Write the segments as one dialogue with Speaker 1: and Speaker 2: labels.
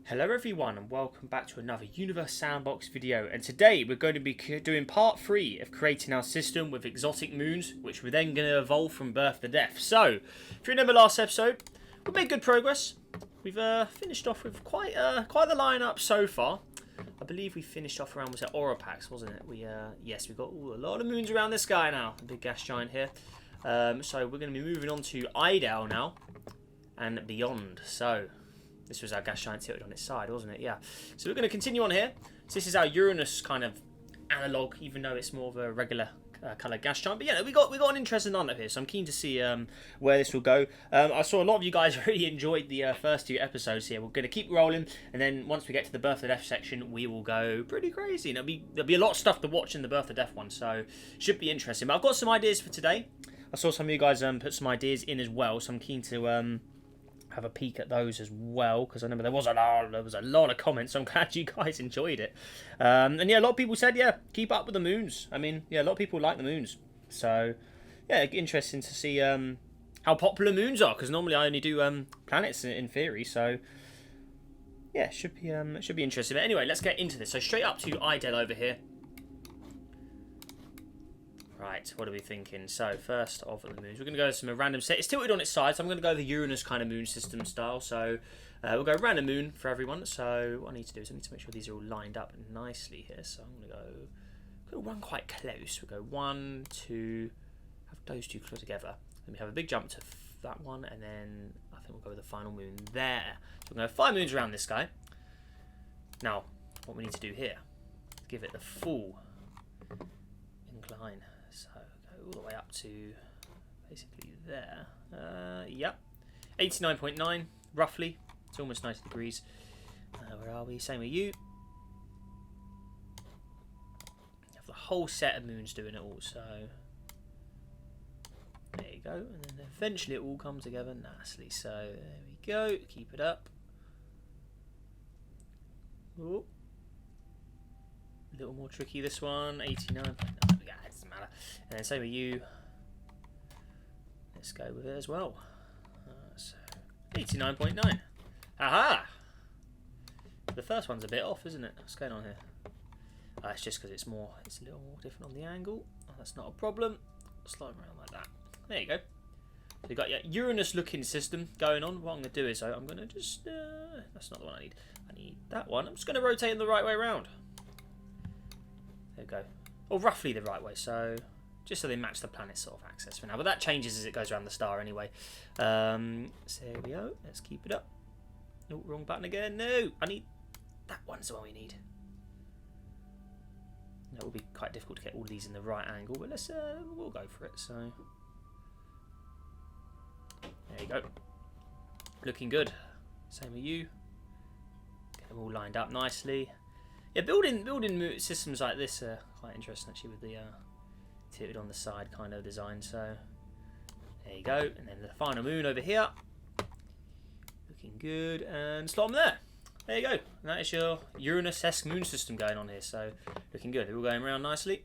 Speaker 1: Hello everyone and welcome back to another Universe Sandbox video, and today we're going to be doing part 3 of creating our system with exotic moons, which we're then going to evolve from birth to death. So, if you remember last episode, we made good progress. We've finished off with quite the lineup so far. I believe we finished off around, was it Oropax, wasn't it? Yes, we've got a lot of moons around this guy now, the big gas giant here. So we're going to be moving on to Idal now and beyond. So this was our gas giant tilted on its side, wasn't it? Yeah. So we're going to continue on here. So this is our Uranus kind of analog, even though it's more of a regular colour gas giant. But yeah, we got an interesting lineup here, so I'm keen to see where this will go. I saw a lot of you guys really enjoyed the first 2 episodes here. We're going to keep rolling, and then once we get to the Birth to Death section, we will go pretty crazy. And there'll be a lot of stuff to watch in the Birth to Death one, so should be interesting. But I've got some ideas for today. I saw some of you guys put some ideas in as well, so I'm keen to have a peek at those as well, because I remember there was a lot of comments, so I'm glad you guys enjoyed it. And yeah, a lot of people said, yeah, keep up with the moons. I mean, yeah, a lot of people like the moons, so yeah, interesting to see how popular moons are, because normally I only do planets in theory, so yeah, it should be interesting. But anyway, let's get into this. So straight up to Idal over here. Right, what are we thinking? So, first of the moons, we're going to go with some random set. It's tilted on its side, so I'm going to go the Uranus kind of moon system style. So, we'll go random moon for everyone. So, what I need to do is I need to make sure these are all lined up nicely here. So, I'm going to run quite close. We'll go 1, 2, have those 2 close together. Then we have a big jump to that one, and then I think we'll go with the final moon there. So, we're going to have 5 moons around this guy. Now, what we need to do here, give it the full incline. So go all the way up to basically there. Yep, 89.9 roughly. It's almost 90 degrees. Where are we? Same with you. You have the whole set of moons doing it all. So there you go, and then eventually it all comes together nicely. So there we go. Keep it up. Ooh. A little more tricky this one. 89.9. Yeah, it doesn't matter. And then same with you. Let's go with it as well. So 89.9. Aha! The first one's a bit off, isn't it? What's going on here? It's just because it's a little more different on the angle. Oh, that's not a problem. Slide around like that. There you go. So you've got your Uranus-looking system going on. What I'm going to do is I'm going to just... that's not the one I need. I need that one. I'm just going to rotate in the right way around. There we go. Or roughly the right way, so just so they match the planet's sort of axis for now. But that changes as it goes around the star anyway. So there we go. Let's keep it up. Oh, wrong button again. No, I need... that one's the one we need. It will be quite difficult to get all these in the right angle, but we'll go for it. So there you go. Looking good. Same with you. Get them all lined up nicely. Yeah, building systems like this are quite interesting actually, with the tilted on the side kind of design. So there you go, and then the final moon over here, looking good, and slot them there. There you go. And that is your Uranus-esque moon system going on here. So looking good. They're all going around nicely.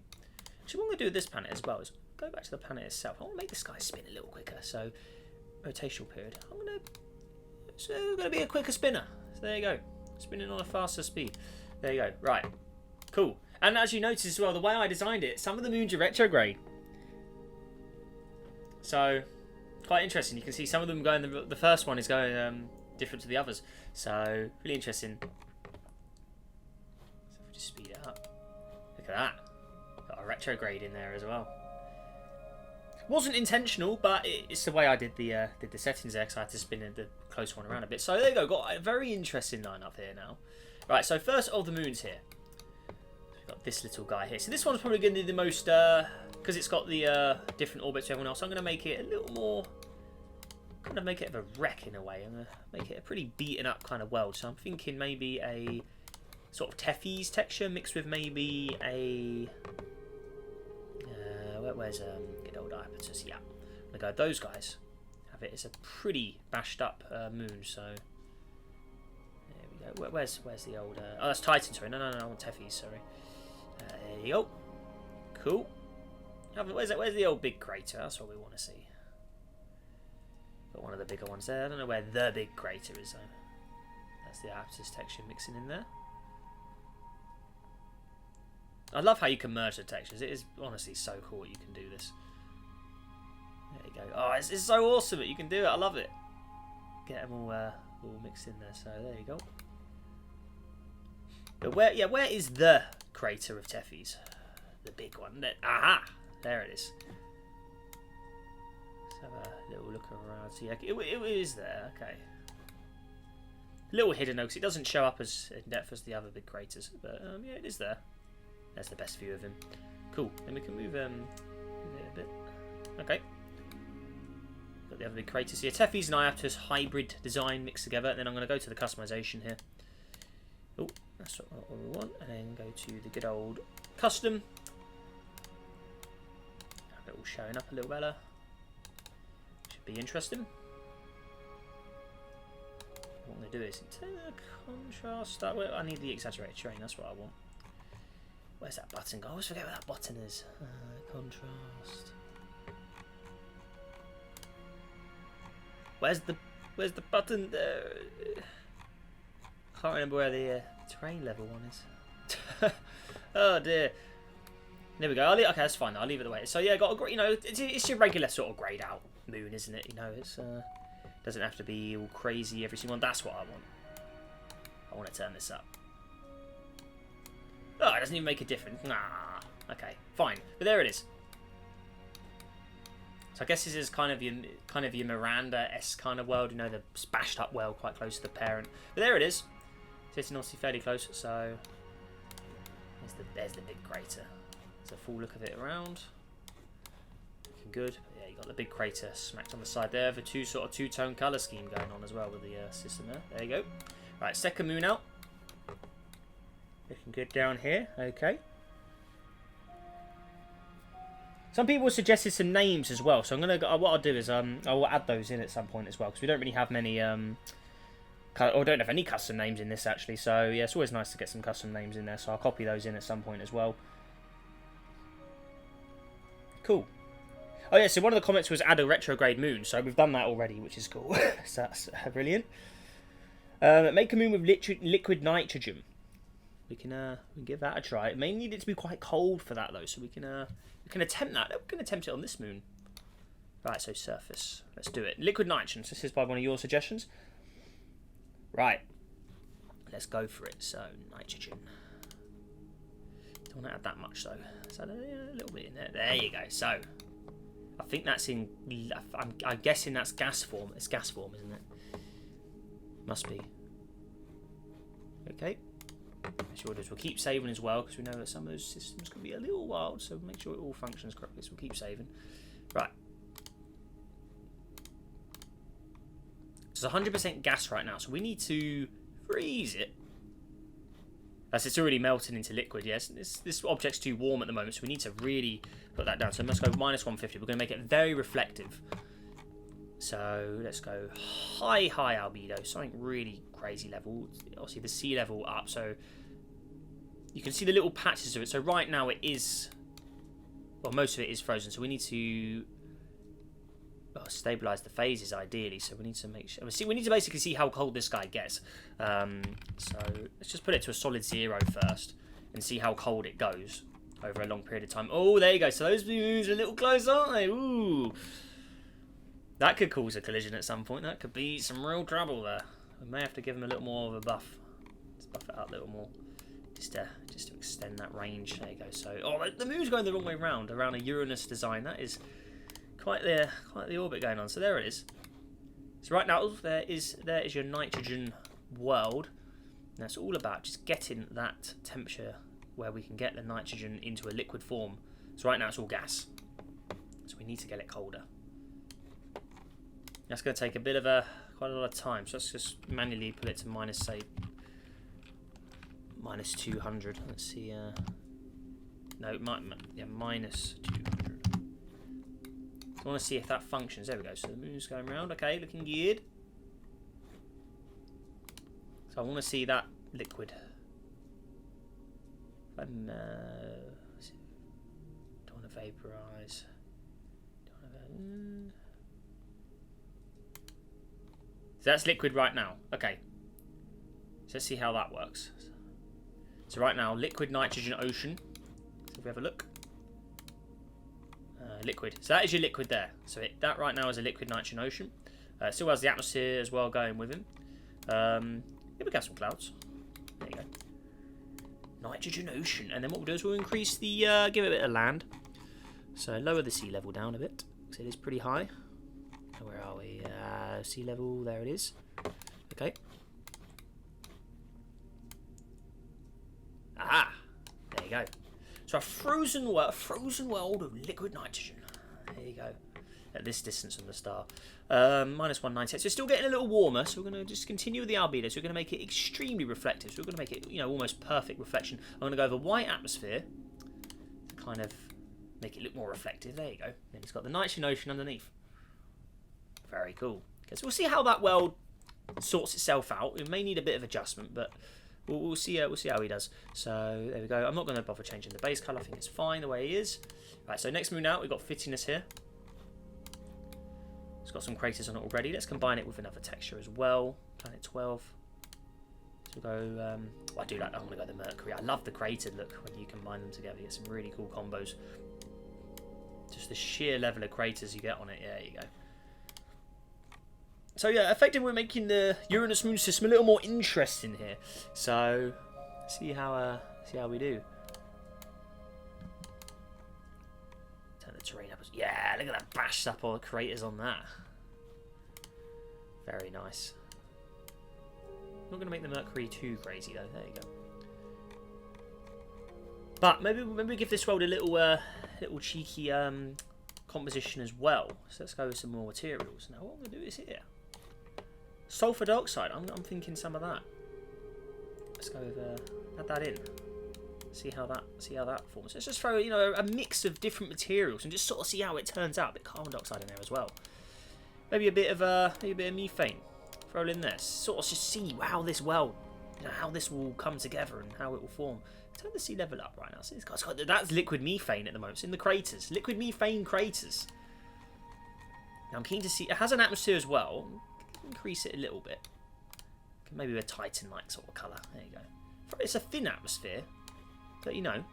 Speaker 1: Actually, what I'm going to do with this planet as well is go back to the planet itself. I want to make this guy spin a little quicker. So rotational period. It's going to be a quicker spinner. So there you go. Spinning on a faster speed. There you go. Right. Cool. And as you notice as well, the way I designed it, some of the moons are retrograde. So, quite interesting. You can see some of them going, the first one is going different to the others. So, really interesting. So, if we just speed it up. Look at that. Got a retrograde in there as well. Wasn't intentional, but it's the way I did the settings there, because I had to spin the close one around a bit. So, there you go. Got a very interesting lineup here now. Right, so first of the moons here. We've got this little guy here. So this one's probably going to be the most, because it's got the different orbits to everyone else. I'm going to make it a little more, kind of make it a wreck in a way. I'm going to make it a pretty beaten up kind of world. So I'm thinking maybe a sort of Tethys texture mixed with maybe a, where's good old Iapetus? Yeah, I'm going to go with those guys. Have it as a pretty bashed up moon, so... Where's the old... oh, that's Titan, sorry. No, I want Tethys, sorry. There you go. Cool. Where's the old big crater? That's what we want to see. Got one of the bigger ones there. I don't know where the big crater is, though. That's the Aptus texture mixing in there. I love how you can merge the textures. It is honestly so cool that you can do this. There you go. Oh, it's so awesome that you can do it. I love it. Get them all mixed in there. So there you go. But where is the crater of Tethys? The big one. Aha! There it is. Let's have a little look around. See, it is there. Okay. A little hidden though, because it doesn't show up as in depth as the other big craters. But yeah, it is there. That's the best view of him. Cool. Then we can move it a bit. Okay. Got the other big craters here. Tethys and Aptus hybrid design mixed together. And then I'm going to go to the customization here. Oh, that's what we want. And then go to the good old custom. Have it all showing up a little better. Should be interesting. What I'm going to do is take the contrast. I need the exaggerated terrain. That's what I want. Where's that button? I always forget where that button is. Contrast. Where's the button there? Can't remember where the terrain level one is. Oh dear. There we go. Okay, that's fine. I'll leave it the way it is. So yeah, got a, it's your regular sort of grayed out moon, isn't it? You know, it's doesn't have to be all crazy every single one. That's what I want. I want to turn this up. Oh, it doesn't even make a difference. Nah. Okay, fine. But there it is. So I guess this is kind of your Miranda-esque kind of world. You know, the splashed up world quite close to the parent. But there it is. Sitting obviously fairly close. So there's the big crater. There's a full look of it around. Looking good. But yeah, you got the big crater smacked on the side there. The two-tone colour scheme going on as well with the system there. There you go. Right, second moon out. Looking good down here. Okay. Some people suggested some names as well, so I'm gonna. What I'll do is I will add those in at some point as well, because we don't really have many or don't have any custom names in this actually. So yeah, it's always nice to get some custom names in there. So I'll copy those in at some point as well. Cool. Oh yeah, so one of the comments was add a retrograde moon, so we've done that already, which is cool. So that's brilliant. Make a moon with liquid nitrogen. We can give that a try. It may need it to be quite cold for that though, so we can attempt that. We can attempt it on this moon. Right, so surface. Let's do it. Liquid nitrogen. So this is by one of your suggestions. Right. Let's go for it. So nitrogen. Don't want to add that much though. So a little bit in there. There you go. So I think that's in. I'm guessing that's gas form. It's gas form, isn't it? Must be. Okay. Make sure we'll keep saving as well, because we know that some of those systems can be a little wild, so make sure it all functions correctly, so we'll keep saving. Right. It's 100% gas right now, so we need to freeze it. As it's already melting into liquid, yes. This object's too warm at the moment, so we need to really put that down. So let's go minus 150. We're going to make it very reflective. So let's go high albedo, something really crazy level. Obviously the sea level up, so you can see the little patches of it. So right now it is, well, most of it is frozen, so we need to stabilize the phases ideally. So we need to make sure, we need to basically see how cold this guy gets. So let's just put it to a solid 0 first and see how cold it goes over a long period of time. Oh, there you go. So those moons are a little close, aren't they? Ooh. That could cause a collision at some point. That could be some real trouble there. We may have to give them a little more of a buff. Let's buff it up a little more. Just to extend that range. There you go. So, oh, the moon's going the wrong way round, around a Uranus design. That is quite the orbit going on. So there it is. So right now, there is your nitrogen world. And that's all about just getting that temperature where we can get the nitrogen into a liquid form. So right now it's all gas. So we need to get it colder. That's going to take quite a lot of time. So let's just manually put it to minus 200. Let's see. No, minus 200. I want to see if that functions. There we go. So the moon's going around. Okay, looking good. So I want to see that liquid. And don't want to vaporize. So that's liquid right now. Okay. let's see how that works. So right now, liquid nitrogen ocean. So if we have a look. Liquid. So that is your liquid there. So that right now is a liquid nitrogen ocean. Still has the atmosphere as well going with him. Here we have some clouds. There you go. Nitrogen ocean. And then what we'll do is we'll increase the, give it a bit of land. So lower the sea level down a bit. So it is pretty high. Where are we? Sea level, there it is. Okay. Aha! There you go. So a frozen world of liquid nitrogen. There you go. At this distance from the star. Minus 198. So it's still getting a little warmer. So we're going to just continue with the albedo. So we're going to make it extremely reflective. So we're going to make it, you know, almost perfect reflection. I'm going to go over white atmosphere to kind of make it look more reflective. There you go. Then it's got the nitrogen ocean underneath. Very cool. Okay, so we'll see how that world sorts itself out. It may need a bit of adjustment, but we'll see how he does. So there we go. I'm not going to bother changing the base colour. I think it's fine the way it is. Right, so next moon out, we've got fittiness here. It's got some craters on it already. Let's combine it with another texture as well. Planet 12. So we'll go... well, I do like that. I'm going to go the Mercury. I love the cratered look when you combine them together. You get some really cool combos. Just the sheer level of craters you get on it. Yeah, there you go. So yeah, effectively we're making the Uranus moon system a little more interesting here. So see how we do. Turn the terrain up. Yeah, look at that, bashed up all the craters on that. Very nice. Not going to make the Mercury too crazy though. There you go. But maybe we give this world a little cheeky composition as well. So let's go with some more materials. Now what I'm going to do is here. Sulfur dioxide. I'm thinking some of that. Let's go with add that in. See how that forms. Let's just throw, you know, a mix of different materials and just sort of see how it turns out. A bit of carbon dioxide in there as well. Maybe a bit of methane. Throw it in there. Sort of just see how this world, you know, how this will come together and how it will form. Turn the sea level up right now. See, that's liquid methane at the moment. It's in the craters. Liquid methane craters. Now I'm keen to see. It has an atmosphere as well. Increase it a little bit. Maybe a Titan-like sort of colour. There you go. It's a thin atmosphere, but you know,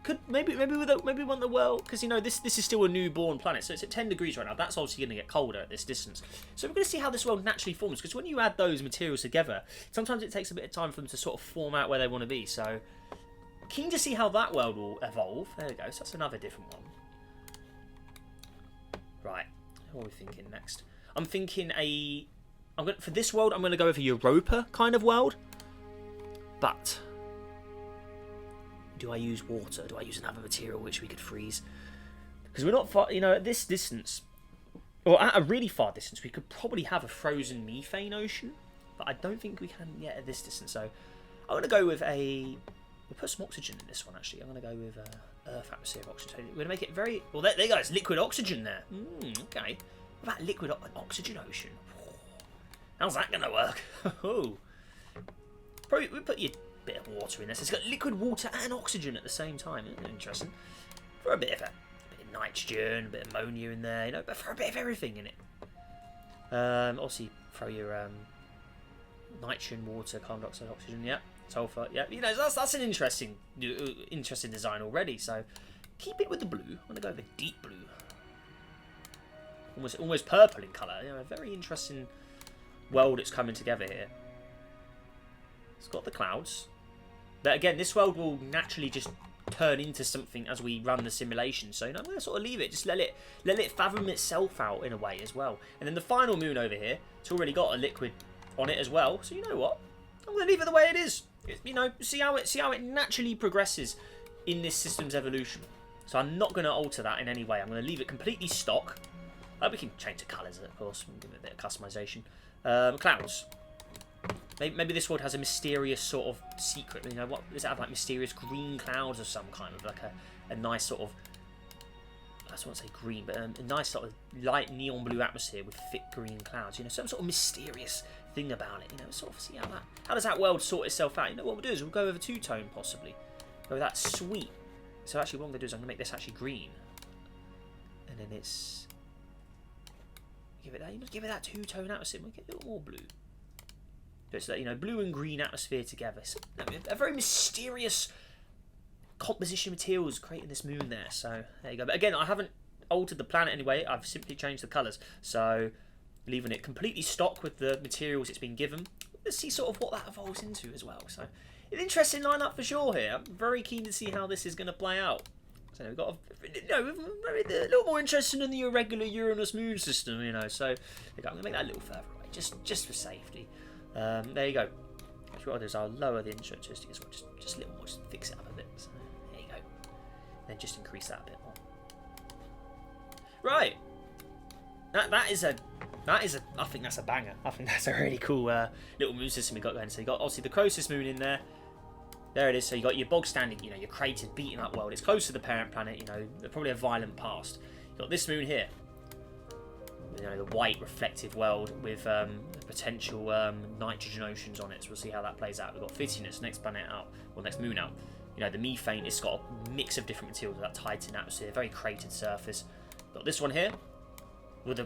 Speaker 1: could maybe we want the world, because you know this is still a newborn planet, so it's at 10 degrees right now. That's obviously going to get colder at this distance. So we're going to see how this world naturally forms, because when you add those materials together, sometimes it takes a bit of time for them to sort of form out where they want to be. So keen to see how that world will evolve. There we go. So that's another different one. Right. What are we thinking next? I'm thinking for this world, I'm going to go with a Europa kind of world. But do I use water? Do I use another material which we could freeze? Because we're not far, you know, at this distance, or at a really far distance, we could probably have a frozen methane ocean. But I don't think we can yet at this distance. So I'm going to go with we'll put some oxygen in this one, actually. I'm going to go with Earth atmosphere of oxygen. So we're going to make it very... Well, there you go. It's liquid oxygen there. Okay. What about liquid oxygen ocean? How's that going to work? Oh. Probably we'll put a bit of water in this. It's got liquid water and oxygen at the same time. Isn't it interesting? For a bit of nitrogen, a bit of ammonia in there, you know, but for a bit of everything in it. Obviously, throw your nitrogen, water, carbon dioxide, oxygen, yeah, sulfur, yeah. You know, that's an interesting design already. So keep it with the blue. I'm gonna go with a deep blue. Almost purple in colour. You know, a very interesting world that's coming together here. It's got the clouds. But again, this world will naturally just turn into something as we run the simulation. So you know, I'm going to sort of leave it, just let it fathom itself out in a way as well. And then the final moon over here, it's already got a liquid on it as well. So you know what? I'm going to leave it the way it is. You know, see how it naturally progresses in this system's evolution. So I'm not going to alter that in any way. I'm going to leave it completely stock. We can change the colours, of course. We'll give it a bit of customization. Clouds. Maybe this world has a mysterious sort of secret. You know, what does it have, like mysterious green clouds of some kind, of like a nice sort of, I don't want to say green, but a nice sort of light neon blue atmosphere with thick green clouds. You know, some sort of mysterious thing about it. You know, sort of see how does that world sort itself out. You know, what we'll do is we'll go with a two-tone possibly. Go with that sweet. So actually, what I'm going to do is I'm going to make this actually green, and then it's give it that two-tone atmosphere. We'll get a little more blue. So it's that, blue and green atmosphere together. So, a very mysterious composition of materials creating this moon there. So there you go. But again, I haven't altered the planet anyway. I've simply changed the colours. So leaving it completely stock with the materials it's been given. Let's see sort of what that evolves into as well. So an interesting lineup for sure here. I'm very keen to see how this is going to play out. So we've got a little more interesting than the irregular Uranus moon system, So I'm going to make that a little further away, just for safety. There you go. What I'll do is I'll lower the intro just a little more, just fix it up a bit. So there you go. Then just increase that a bit more. Right. That is a I think that's a banger. I think that's a really cool little moon system we got going. So you got obviously the Croesus moon in there. There it is. So you got your bog standard, your cratered, beaten up world. It's close to the parent planet. Probably a violent past. You got this moon here. The white reflective world with potential nitrogen oceans on it. So we'll see how that plays out. We've got Finalizing, next planet out, or next moon out. The methane, it's got a mix of different materials. That Titan atmosphere, very cratered surface. Got this one here. With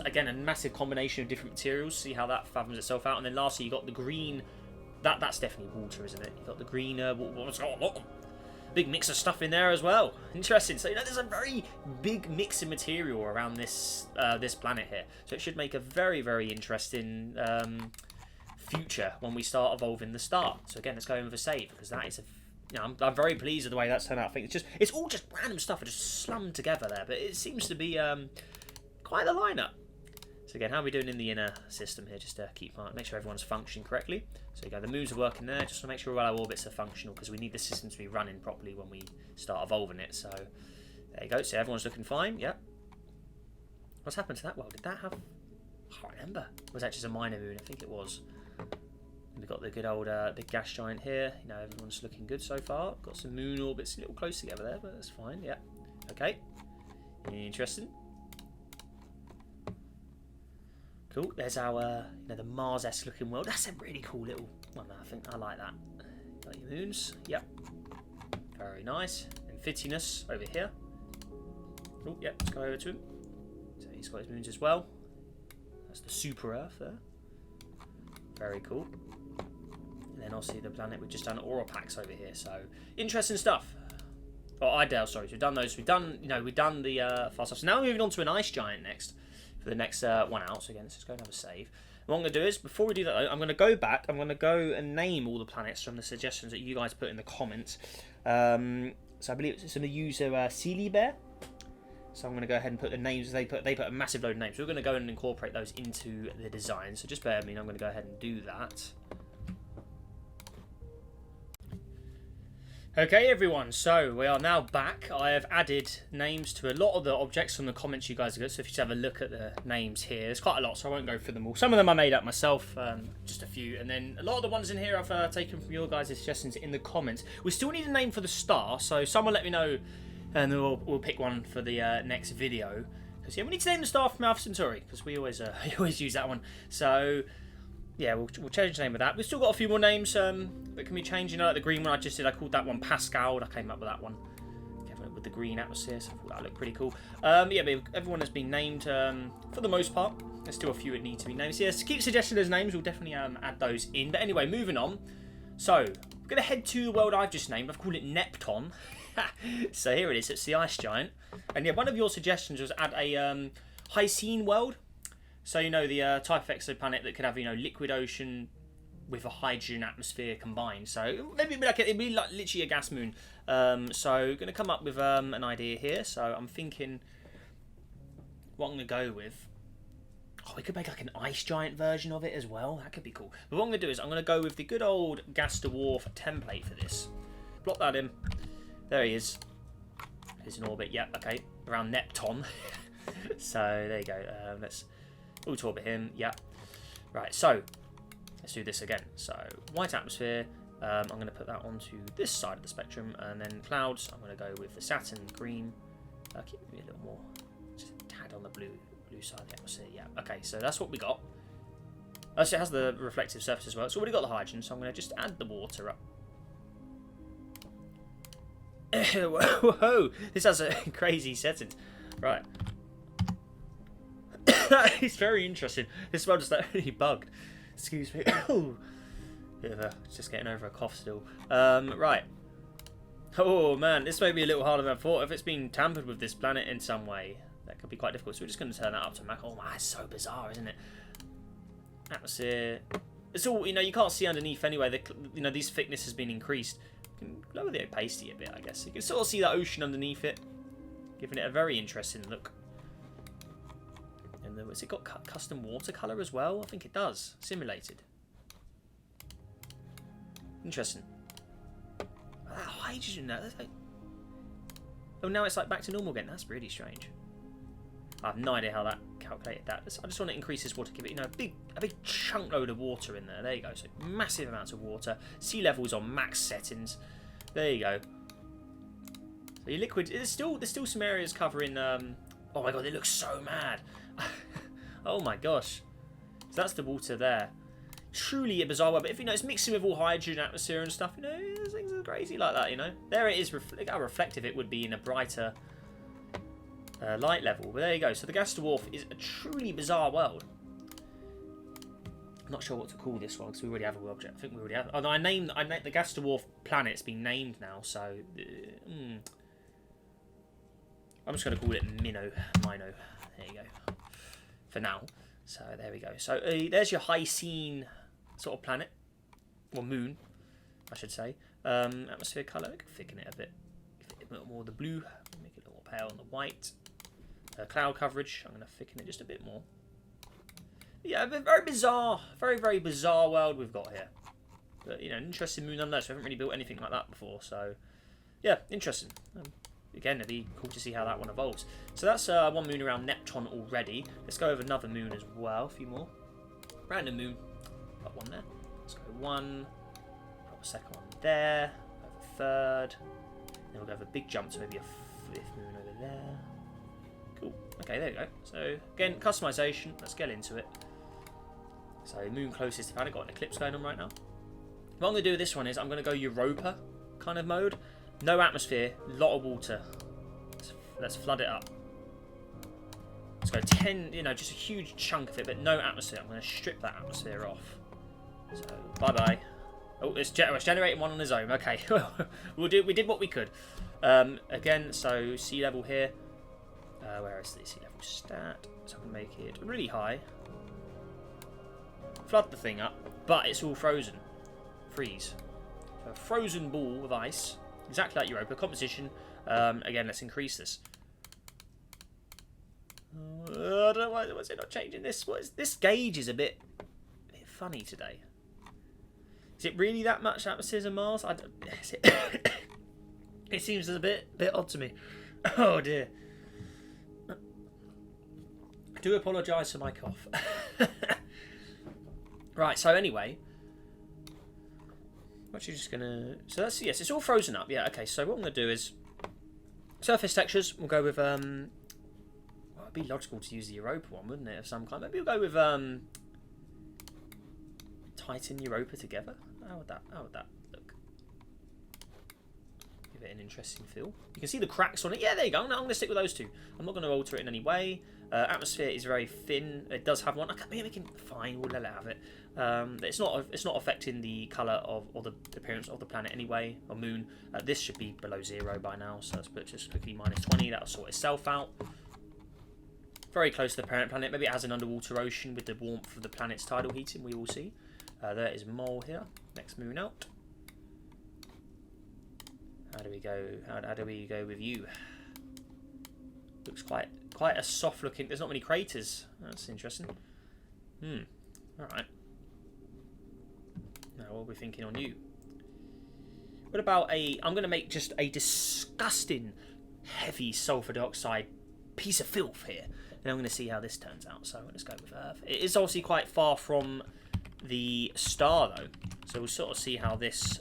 Speaker 1: again a massive combination of different materials. See how that fathoms itself out. And then lastly, you got the green. That's definitely water, isn't it? You got the green. Big mix of stuff in there as well. Interesting. So there's a very big mix of material around this this planet here. So it should make a very, very interesting future when we start evolving the star. So again, let's go in with a save because that is I'm very pleased with the way that's turned out. I think it's all just random stuff, just slummed together there. But it seems to be quite the lineup. So again, how are we doing in the inner system here? Just to make sure everyone's functioning correctly. So you go, the moons are working there, just to make sure all our orbits are functional because we need the system to be running properly when we start evolving it. So there you go. So everyone's looking fine. Yep. What's happened to that world? Did that have? I can't remember. Was that just a minor moon? I think it was. We've got the good old big gas giant here. Everyone's looking good so far. Got some moon orbits a little close together there, but that's fine. Yeah. Okay. Interesting. Cool. There's our, the Mars-esque looking world. That's a really cool little one. I think I like that. Got your moons. Yep. Very nice. And Finalizing over here. Oh, yep. Let's go over to him. So he's got his moons as well. That's the super Earth there. Very cool. And then obviously the planet we've just done Oropax over here. So interesting stuff. Oh, Idal. Sorry. So we've done those. We've done the fast stuff. So now we're moving on to an ice giant next. For the next one out. So again, let's just go and have a save. And what I'm going to do is, before we do that though, I'm going to go back. I'm going to go and name all the planets from the suggestions that you guys put in the comments. So I believe it's going to use Sealy Bear. So I'm going to go ahead and put the names. They put a massive load of names. So we're going to go and incorporate those into the design. So just bear with me. I'm going to go ahead and do that. Okay everyone, so we are now back. I have added names to a lot of the objects from the comments you guys have got, so if you just have a look at the names here, there's quite a lot, so I won't go through them all. Some of them I made up myself, just a few, and then a lot of the ones in here I've taken from your guys' suggestions in the comments. We still need a name for the star, so someone let me know, and then we'll pick one for the next video. Because yeah, we need to name the star from Alpha Centauri, because we always use that one. So yeah, we'll change the name of that. We've still got a few more names that can be changed. Like the green one I just did, I called that one Pascal. I came up with that one. With the green atmosphere, so I thought that looked pretty cool. Yeah, but everyone has been named for the most part. There's still a few that need to be named. So yes, keep suggesting those names. We'll definitely add those in. But anyway, moving on. So, we're going to head to the world I've just named. I've called it Nepton. So here it is. It's the ice giant. And yeah, one of your suggestions was add a Hycean world. So, the type of exoplanet that could have, liquid ocean with a hydrogen atmosphere combined. So, maybe it'd be like literally a gas moon. So, going to come up with an idea here. So, I'm thinking what I'm going to go with. Oh, we could make like an ice giant version of it as well. That could be cool. But what I'm going to do is I'm going to go with the good old gas dwarf template for this. Block that in. There he is. He's in orbit. Yep, okay. Around Nepton. So, there you go. Let's auto-orbit him. Yep. Right, so let's do this again. So, white atmosphere. I'm going to put that onto this side of the spectrum. And then clouds. I'm going to go with the Saturn green. Keep me a little more. Just a tad on the blue side of the atmosphere. Yeah, okay, so that's what we got. So it has the reflective surface as well. It's already got the hydrogen, so I'm going to just add the water up. Whoa, this has a crazy settings. Right. It's very interesting. This one is really bugged. Excuse me. Just getting over a cough still. Right. Oh man, this may be a little harder than I thought. If it's been tampered with this planet in some way, that could be quite difficult. So we're just going to turn that up to max. Oh man, it's so bizarre, isn't it? Atmosphere. It's all, you know, you can't see underneath anyway. You know, these thickness has been increased. You can lower the opacity a bit, I guess. You can sort of see that ocean underneath it, giving it a very interesting look. And has it got custom watercolor as well? I think it does. Simulated. Interesting. That hydrogen now. Like... Oh, now it's like back to normal again. That's really strange. I have no idea how that calculated that. I just want to increase this water. Give it, you know, a big chunk load of water in there. There you go. So massive amounts of water. Sea levels on max settings. There you go. So your liquid. There's still some areas covering. Oh my god, they look so mad. Oh my gosh. So that's the water there. Truly a bizarre world, but if you know it's mixing with all hydrogen atmosphere and stuff, you know, things are crazy like that, you know. There it is, look how reflective it would be in a brighter light level. But there you go. So the gas dwarf is a truly bizarre world. I'm not sure what to call this one because we already have a object. I think we already have. Oh, no, I named the gas dwarf planet's been named now, so I'm just going to call it Mino. There you go. For now. So there we go. So there's your Hycene sort of planet, or moon, I should say. Atmosphere colour, thicken it a bit. A little more of the blue, make it a little more pale on the white. Cloud coverage, I'm going to thicken it just a bit more. Yeah, very bizarre, very bizarre world we've got here. But you know, an interesting moon nonetheless. We haven't really built anything like that before, so yeah, interesting. Again, it'd be cool to see how that one evolves. So that's one moon around Nepton already. Let's go over another moon as well. A few more. Random moon. Got one there. Let's go one. Drop a second one there. Over a third. Then we'll go have a big jump to maybe a fifth moon over there. Cool. Okay, there we go. So again, customization. Let's get into it. So moon closest to planet. Got an eclipse going on right now. What I'm going to do with this one is I'm going to go Europa kind of mode. No atmosphere, a lot of water. Let's flood it up. Let's go 10, you know, just a huge chunk of it, but no atmosphere. I'm going to strip that atmosphere off. So, bye-bye. Oh, it's generating one on its own. Okay, we did what we could. Again, so sea level here. Where is the sea level stat? So I can make it really high. Flood the thing up, but it's all frozen. Freeze. So a frozen ball of ice. Exactly like Europa. Composition. Again, let's increase this. I don't know why is it not changing this. This gauge is a bit funny today. Is it really that much atmospheres of Mars? It seems a bit odd to me. Oh dear. I do apologise for my cough. Right. So anyway. Actually, just gonna. So that's yes, it's all frozen up. Yeah. Okay. So what I'm gonna do is surface textures. We'll go with well, it'd be logical to use the Europa one, wouldn't it, of some kind? Maybe we'll go with Titan Europa together. How would that look? Give it an interesting feel. You can see the cracks on it. Yeah, there you go. I'm gonna stick with those two. I'm not gonna alter it in any way. Atmosphere is very thin. It does have one. We can fine. We'll let it have it. It's not affecting the colour of or the appearance of the planet anyway, or moon. This should be below 0 by now, so let's put just quickly -20. That'll sort itself out. Very close to the parent planet. Maybe it has an underwater ocean with the warmth of the planet's tidal heating. We will see. There is Mole here. Next moon out. How do we go? How do we go with you? Looks quite a soft looking. There's not many craters. That's interesting. All right. Now what are we thinking on you? What about I'm going to make just a disgusting heavy sulfur dioxide piece of filth here. And I'm going to see how this turns out. So let's go with Earth. It is obviously quite far from the star though, so we'll sort of see how this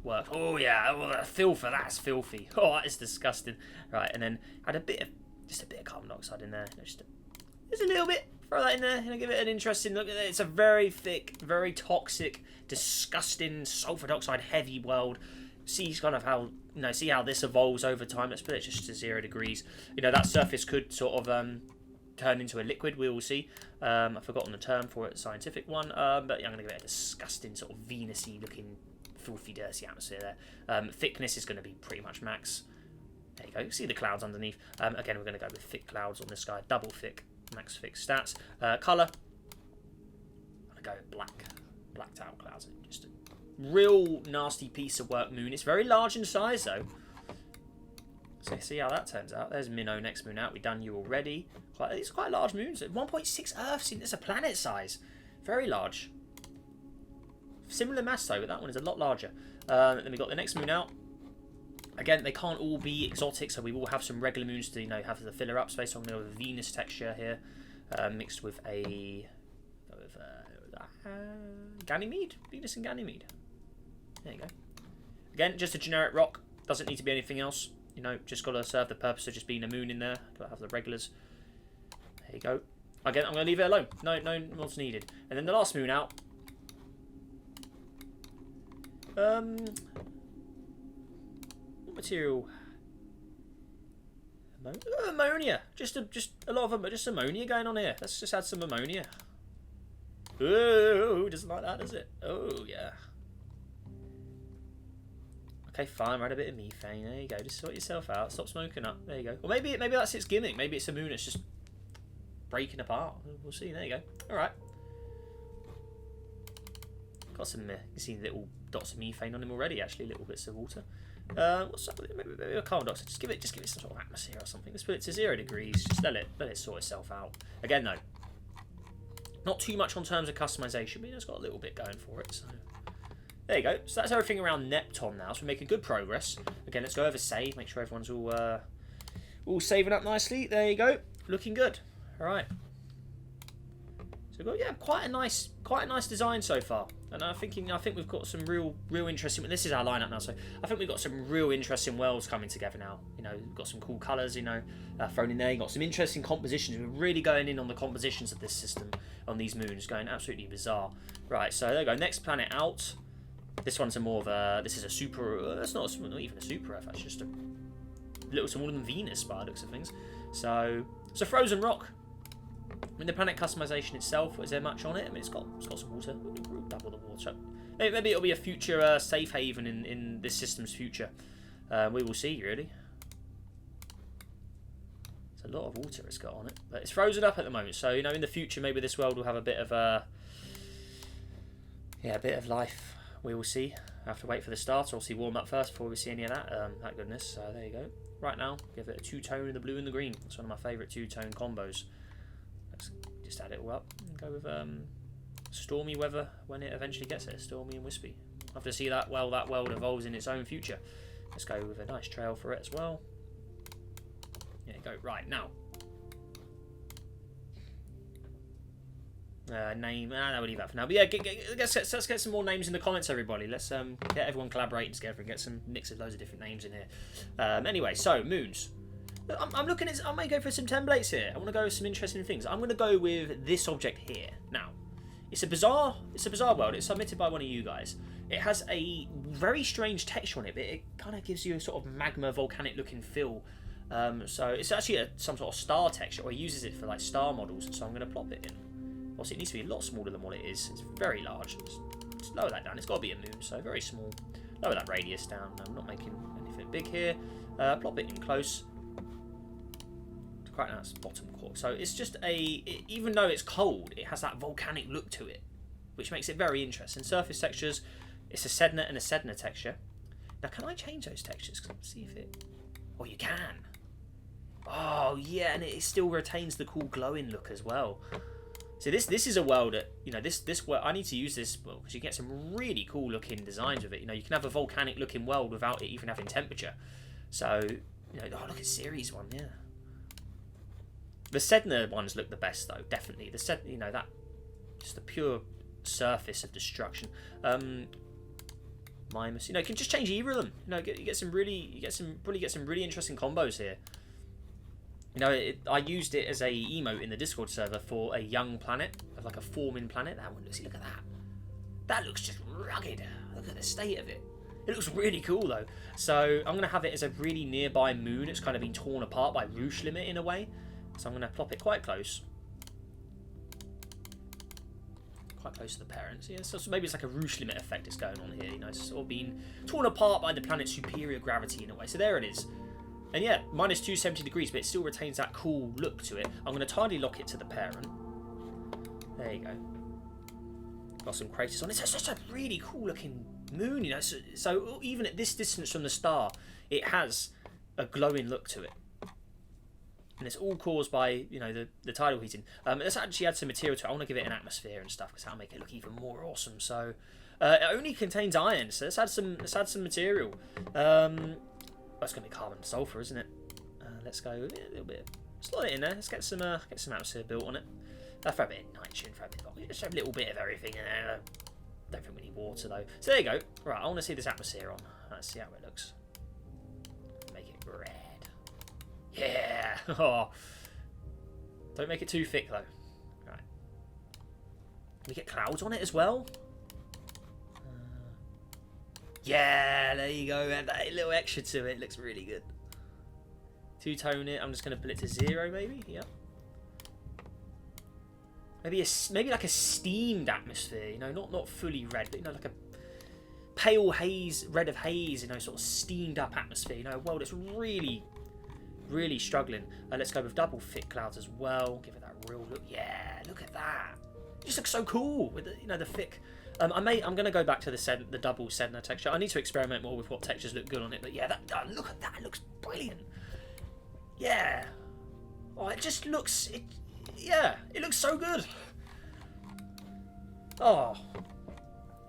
Speaker 1: works. Oh yeah, well, the filth, that's filthy. Oh, that is disgusting. Right, and then add just a bit of carbon dioxide in there. Just a little bit. Throw that in there and give it an interesting look. It's a very thick, very toxic, disgusting sulfur dioxide heavy world. See kind of how see how this evolves over time. Let's put it just to 0 degrees. That surface could sort of turn into a liquid, we will see. I've forgotten the term for it, scientific one, but yeah, I'm going to give it a disgusting sort of Venus-y looking filthy dirty atmosphere there. Thickness is going to be pretty much max. There you go, you see the clouds underneath. Again, we're going to go with thick clouds on this guy, double thick, max thick stats. Colour, I'm going to go with blacked out clouds. Just a real nasty piece of work moon. It's very large in size though. So see how that turns out. There's Minnow, next moon out. We've done you already. It's quite large moons. 1.6 Earths. It's a planet size. Very large. Similar mass though, but that one is a lot larger. Then we got the next moon out. Again, they can't all be exotic, so we will have some regular moons to have the filler up space. So I'm going to have a Venus texture here, mixed with a Ganymede, Venus and Ganymede. There you go. Again, just a generic rock. Doesn't need to be anything else. Just got to serve the purpose of just being a moon in there. Got to have the regulars. There you go. Again, I'm going to leave it alone. No mods needed. And then the last moon out. What material? Ammonia. Just a lot of them, but just ammonia going on here. Let's just add some ammonia. Oh, doesn't like that, does it? Oh yeah. Okay, fine. Add a bit of methane. There you go. Just sort yourself out. Stop smoking up. There you go. Or maybe that's its gimmick. Maybe it's a moon that's just breaking apart. We'll see. There you go. All right. Got some. You see little dots of methane on him already. Actually, little bits of water. What's up with it? Maybe a carbon dioxide. Just give it some sort of atmosphere or something. Let's put it to 0 degrees. Just let it sort itself out. Again, though, not too much on terms of customization, but it's got a little bit going for it. So. There you go. So that's everything around Nepton now. So we're making good progress. Again, let's go over save. Make sure everyone's all saving up nicely. There you go. Looking good. All right. So we've got quite a nice design so far. And I think we've got some real interesting. This is our lineup now. So I think we've got some real interesting worlds coming together now. We've got some cool colours. Thrown in there. You've got some interesting compositions. We're really going in on the compositions of this system on these moons, going absolutely bizarre. Right. So there you go. Next planet out. This one's this is a super, that's not even a super Earth, that's just a little smaller than Venus by the looks of things. So, it's a frozen rock. I mean, the planet customization itself, is there much on it? I mean, it's got some water, we'll double the water. Maybe it'll be a future safe haven in this system's future. We will see, really. It's a lot of water it's got on it, but it's frozen up at the moment. So, in the future, maybe this world will have a bit of a bit of life. We will see. I have to wait for the start, or see warm up first before we see any of that. That goodness. So there you go. Right now, give it a two-tone in the blue and the green. It's one of my favourite two-tone combos. Let's just add it all up and go with stormy weather when it eventually gets there. Stormy and wispy. I'll have to see that world evolves in its own future. Let's go with a nice trail for it as well. There you go. Right now. Name, no, we'll leave that for now. But yeah, let's get some more names in the comments, everybody. Let's get everyone collaborating together and get some mix of loads of different names in here. Anyway, so moons. I'm looking at. I may go for some templates here. I want to go with some interesting things. I'm going to go with this object here. Now, it's a bizarre world. It's submitted by one of you guys. It has a very strange texture on it, but it kind of gives you a sort of magma volcanic looking feel. So it's actually some sort of star texture, or it uses it for like star models. So I'm going to plop it in. Also, it needs to be a lot smaller than what it is. It's very large. Just lower that down. It's got to be a moon, so very small. Lower that radius down. I'm not making anything big here. Plop it in close. Quite nice bottom quarter. So it's just even though it's cold, it has that volcanic look to it, which makes it very interesting. Surface textures, it's a Sedna and a Sedna texture. Now, can I change those textures? See if it... Oh, you can. Oh, yeah, and it still retains the cool glowing look as well. So this is a world that, this world, I need to use this world because you get some really cool looking designs with it. You can have a volcanic looking world without it even having temperature. So, oh, look at Ceres one, yeah. The Sedna ones look the best though, definitely. The Sedna, that, just the pure surface of destruction. Mimus, you can just change either of them. You get some really interesting combos here. I used it as a emote in the Discord server for a young planet, like a forming planet. That one looks, look at that. That looks just rugged. Look at the state of it. It looks really cool though. So I'm going to have it as a really nearby moon. It's kind of been torn apart by Rouge Limit in a way. So I'm going to plop it quite close. Quite close to the parents. Yeah, so maybe it's like a Roosh limit effect that's going on here. You know, it's sort of being torn apart by the planet's superior gravity in a way. So there it is. And yeah, minus 270 degrees, but it still retains that cool look to it. I'm going to tidally lock it to the parent. There you go. Got some craters on it. It's such a really cool looking moon, you know. So even at this distance from the star, it has a glowing look to it. And it's all caused by, you know, the tidal heating. Let's actually add some material to it. I want to give it an atmosphere and stuff because that'll make it look even more awesome. So it only contains iron, so let's add some material. That's going to be carbon and sulfur, isn't it? Let's go with it a little bit. Slot it in there. Let's get some atmosphere built on it. Throw a bit of nitrogen, throw a bit of oxygen, just a little bit of everything in there. Don't think we need water though. So there you go. Right, I want to see this atmosphere on. Let's see how it looks. Make it red. Yeah. Oh. Don't make it too thick though. Right. Can we get clouds on it as well? Yeah, there you go. Add that little extra to it. Looks really good. Two-tone it. I'm just going to put it to 0 maybe. Yep. Maybe like a steamed atmosphere, you know, not fully red, but you know, like a pale haze, red of haze, you know, sort of steamed up atmosphere, you know, a world that's really, really struggling. Let's go with double thick clouds as well. Give it that real look. Yeah, look at that. It just looks so cool with the, you know, the thick. I'm going to go back to the double Sedna texture. I need to experiment more with what textures look good on it, but yeah, look at that. It looks brilliant. Yeah. Oh, it just looks. Yeah, it looks so good. Oh,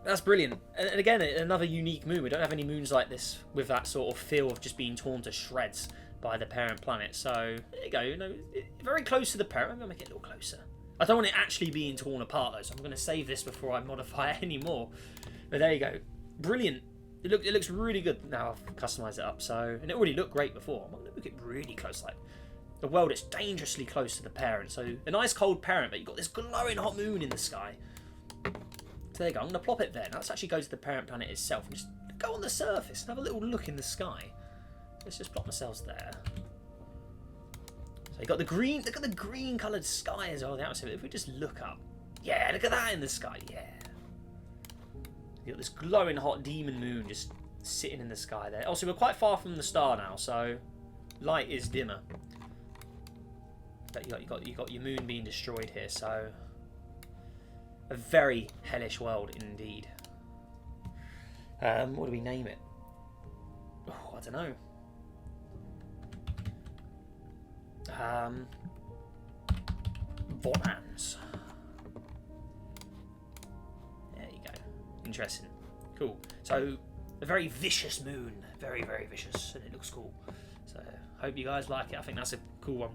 Speaker 1: that's brilliant. And again, another unique moon. We don't have any moons like this with that sort of feel of just being torn to shreds by the parent planet. So there you go. You know, very close to the parent. I'm gonna make it a little closer. I don't want it actually being torn apart though, so I'm gonna save this before I modify it anymore. But there you go. Brilliant. It looks really good now. I've customized it up. So, and it already looked great before. I'm gonna make it really close, like. The world is dangerously close to the parent, so a nice cold parent, but you've got this glowing hot moon in the sky. So there you go, I'm going to plop it there. Now let's actually go to the parent planet itself and just go on the surface and have a little look in the sky. Let's just plop ourselves there. So you got the green, look at the green coloured sky as well, the atmosphere. If we just look up, yeah, look at that in the sky, yeah. You got this glowing hot demon moon just sitting in the sky there. Also, we're quite far from the star now, so light is dimmer. But you got your moon being destroyed here, so a very hellish world indeed. What do we name it? Oh, I don't know. Vonans. There you go. Interesting. Cool. So a very vicious moon, very, very vicious, and it looks cool. So hope you guys like it. I think that's a cool one.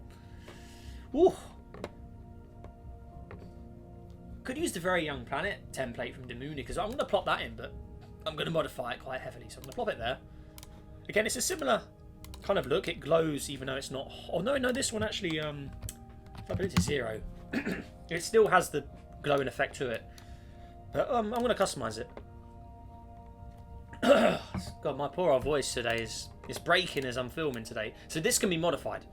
Speaker 1: Ooh. Could use the Very Young Planet template from Demuni, because I'm going to plop that in, but I'm going to modify it quite heavily, so I'm going to plop it there. Again, it's a similar kind of look. It glows even though it's not. Oh no, this one actually. If I put it to 0, it still has the glowing effect to it. But I'm going to customize it. God, my poor old voice today is breaking as I'm filming today. So this can be modified.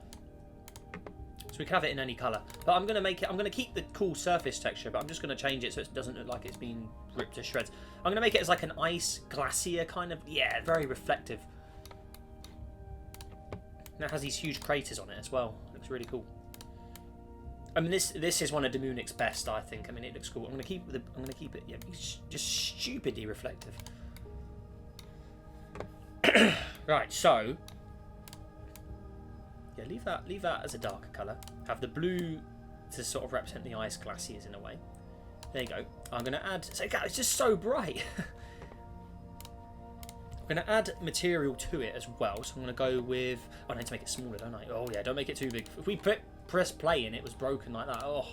Speaker 1: So we can have it in any colour. But I'm going to keep the cool surface texture, but I'm just going to change it so it doesn't look like it's been ripped to shreds. I'm going to make it as like an ice glacier kind of, yeah, very reflective. And it has these huge craters on it as well. It looks really cool. I mean, this is one of Demunic's best, I think. I mean, it looks cool. I'm going to keep it, yeah, just stupidly reflective. Right, so yeah, leave that as a darker colour. Have the blue to sort of represent the ice glaciers in a way. There you go. I'm going to add. So it's just so bright. I'm going to add material to it as well. So I'm going to go with. Oh, I need to make it smaller, don't I? Oh yeah, don't make it too big. If we press play and it was broken like that, oh.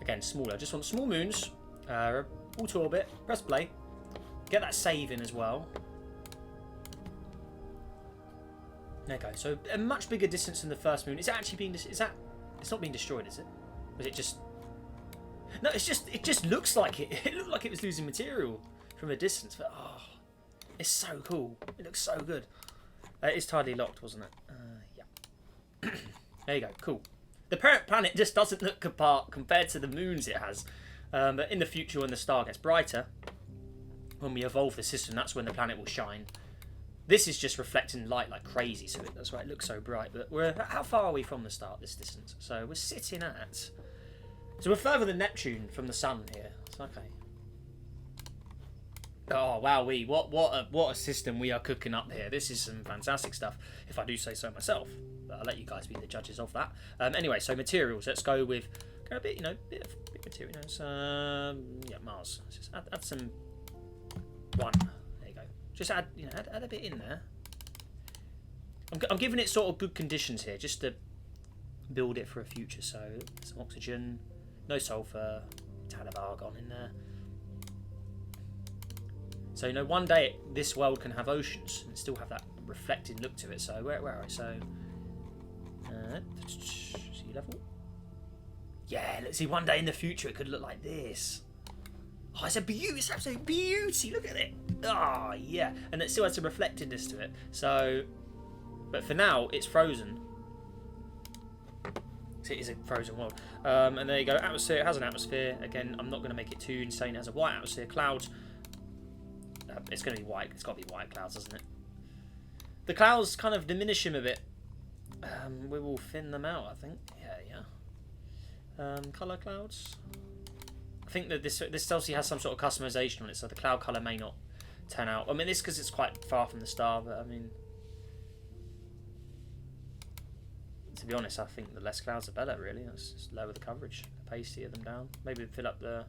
Speaker 1: Again, smaller. Just want small moons. Auto orbit. Press play. Get that save in as well. There you go. So a much bigger distance than the first moon. Is it actually being? It's not being destroyed, is it? Was it just? No, it just looks like it. It looked like it was losing material from a distance. But oh, it's so cool. It looks so good. It's tidally locked, wasn't it? Yeah. There you go. Cool. The parent planet just doesn't look apart compared to the moons it has. But in the future, when the star gets brighter, when we evolve the system, that's when the planet will shine. This is just reflecting light like crazy, so that's why it looks so bright. But how far are we from the star at this distance? So we're sitting at... So we're further than Neptune from the sun here. It's okay. Oh, wow, what a system we are cooking up here. This is some fantastic stuff, if I do say so myself. But I'll let you guys be the judges of that. Anyway, so materials. Let's go with a bit, bit of materials. Yeah, Mars. Let's just add some... One. There you go. Just add a bit in there. I'm giving it sort of good conditions here, just to build it for a future. So some oxygen, no sulfur, a tad of argon in there. So one day this world can have oceans and still have that reflected look to it. So where are I? So sea level. Yeah, let's see. One day in the future it could look like this. Oh, it's a beauty. It's absolute beauty. Look at it. Oh, yeah. And it still has some reflectedness to it. So, but for now, it's frozen. So it is a frozen world. And there you go. Atmosphere. It has an atmosphere. Again, I'm not going to make it too insane. It has a white atmosphere. Clouds. It's going to be white. It's got to be white clouds, doesn't it? The clouds kind of diminish him a bit. We will thin them out, I think. Yeah. Colour clouds. I think that this obviously has some sort of customization on it, so the cloud colour may not turn out. I mean, this because it's quite far from the star, but I mean, to be honest, I think the less clouds the better. Really, let's just lower the coverage, the pastier them down. Maybe fill up the.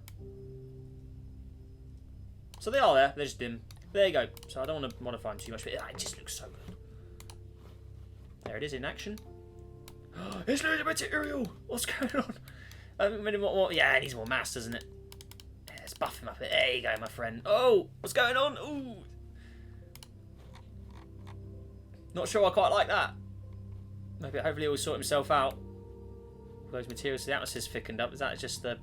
Speaker 1: So they are there. They're just dim. There you go. So I don't want to modify them too much, but it just looks so good. There it is in action. It's losing material. What's going on? Yeah, it needs more mass, doesn't it? Yeah, let's buff him up. There you go, my friend. Oh, what's going on? Ooh. Not sure I quite like that. Maybe, hopefully he'll sort himself out. Those materials, the atmosphere's thickened up. Is that just the...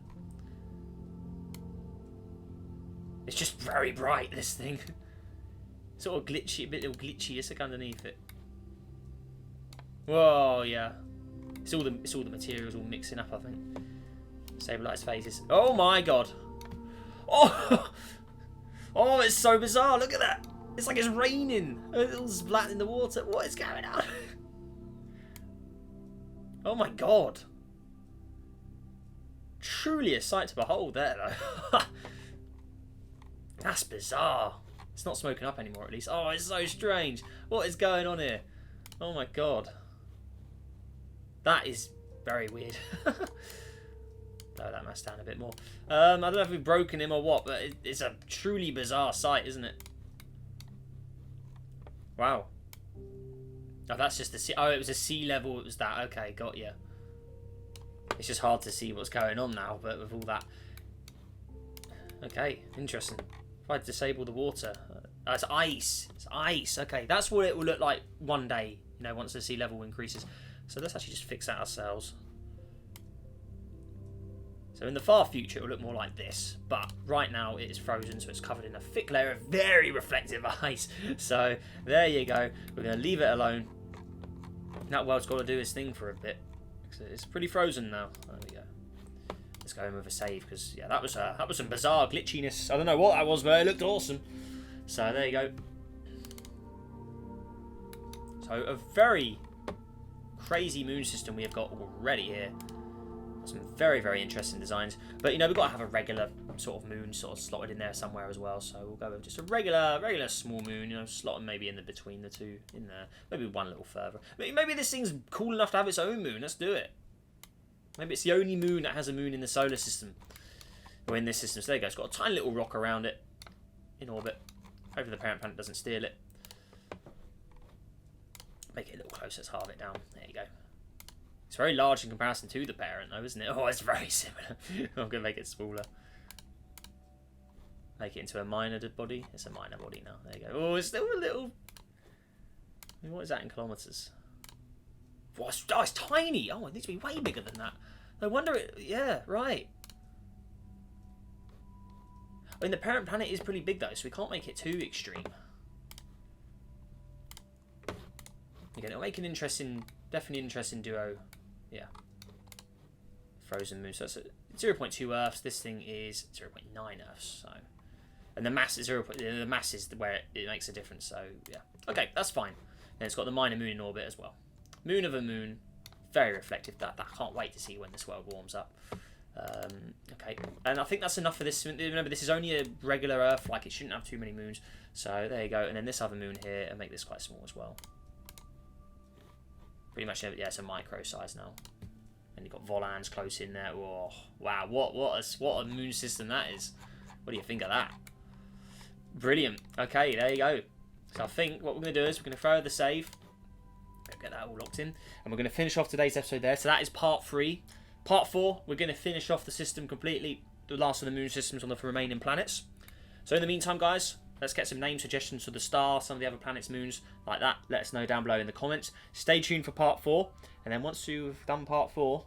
Speaker 1: It's just very bright, this thing. Sort of glitchy, a bit little glitchy. It's like underneath it. Whoa, yeah. It's all the materials all mixing up, I think. Stabilize phases. Oh my god. Oh, oh, it's so bizarre. Look at that. It's like it's raining. It's all splat in the water. What is going on? Oh my god. Truly a sight to behold there, though. That's bizarre. It's not smoking up anymore, at least. Oh, it's so strange. What is going on here? Oh my god. That is very weird. Lower that mass down a bit more. I don't know if we've broken him or what, but it's a truly bizarre sight, isn't it? Wow. Oh, that's just the sea. Oh, it was a sea level. It was that. Okay, got you. It's just hard to see what's going on now, but with all that. Okay, interesting. If I disable the water, it's ice. It's ice. Okay, that's what it will look like one day. Once the sea level increases. So let's actually just fix that ourselves. So in the far future, it will look more like this. But right now, it is frozen, so it's covered in a thick layer of very reflective ice. So there you go. We're going to leave it alone. That world's got to do its thing for a bit. It's pretty frozen now. There we go. Let's go in with a save, because yeah, that was some bizarre glitchiness. I don't know what that was, but it looked awesome. So there you go. So a very crazy moon system we have got already here. Some very, very interesting designs. But we've got to have a regular sort of moon sort of slotted in there somewhere as well. So we'll go with just a regular small moon, slot them maybe in between the two in there. Maybe one a little further. Maybe this thing's cool enough to have its own moon. Let's do it. Maybe it's the only moon that has a moon in the solar system. Or in this system. So there you go. It's got a tiny little rock around it in orbit. Hopefully the parent planet doesn't steal it. Make it a little closer. Let's halve it down. There you go. It's very large in comparison to the parent, though, isn't it? Oh, it's very similar. I'm going to make it smaller. Make it into a minor body. It's a minor body now. There you go. Oh, it's still a little... I mean, what is that in kilometres? Oh, it's tiny. Oh, it needs to be way bigger than that. No wonder it... Yeah, right. I mean, the parent planet is pretty big, though, so we can't make it too extreme. Again, it'll make an interesting... Definitely interesting duo. Yeah. frozen moon. So that's 0.2 Earths. This thing is 0.9 Earths. So, and the mass is 0. The mass is where it makes a difference. So yeah, okay, that's fine. Then it's got the minor moon in orbit as well. Moon of a moon, very reflective. That I can't wait to see when this world warms up. Okay, and I think that's enough for this. Remember, this is only a regular Earth. Like, it shouldn't have too many moons. So there you go. And then this other moon here, and make this quite small as well. Pretty much, yeah, it's a micro size now. And you've got Volans close in there. Oh, wow, what a moon system that is. What do you think of that? Brilliant. Okay, there you go. So I think what we're going to do is we're going to throw the save. Get that all locked in. And we're going to finish off today's episode there. So that is part 3. Part 4, we're going to finish off the system completely. The last of the moon systems on the remaining planets. So in the meantime, guys, let's get some name suggestions for the star, some of the other planets, moons, like that. Let us know down below in the comments. Stay tuned for part 4. And then once you've done part 4,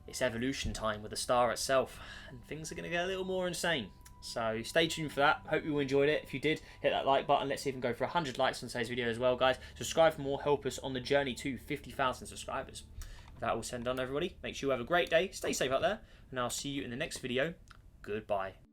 Speaker 1: it's evolution time with the star itself. And things are going to get a little more insane. So stay tuned for that. Hope you enjoyed it. If you did, hit that like button. Let's see if we can go for 100 likes on today's video as well, guys. Subscribe for more. Help us on the journey to 50,000 subscribers. With that all said and done, everybody, make sure you have a great day. Stay safe out there. And I'll see you in the next video. Goodbye.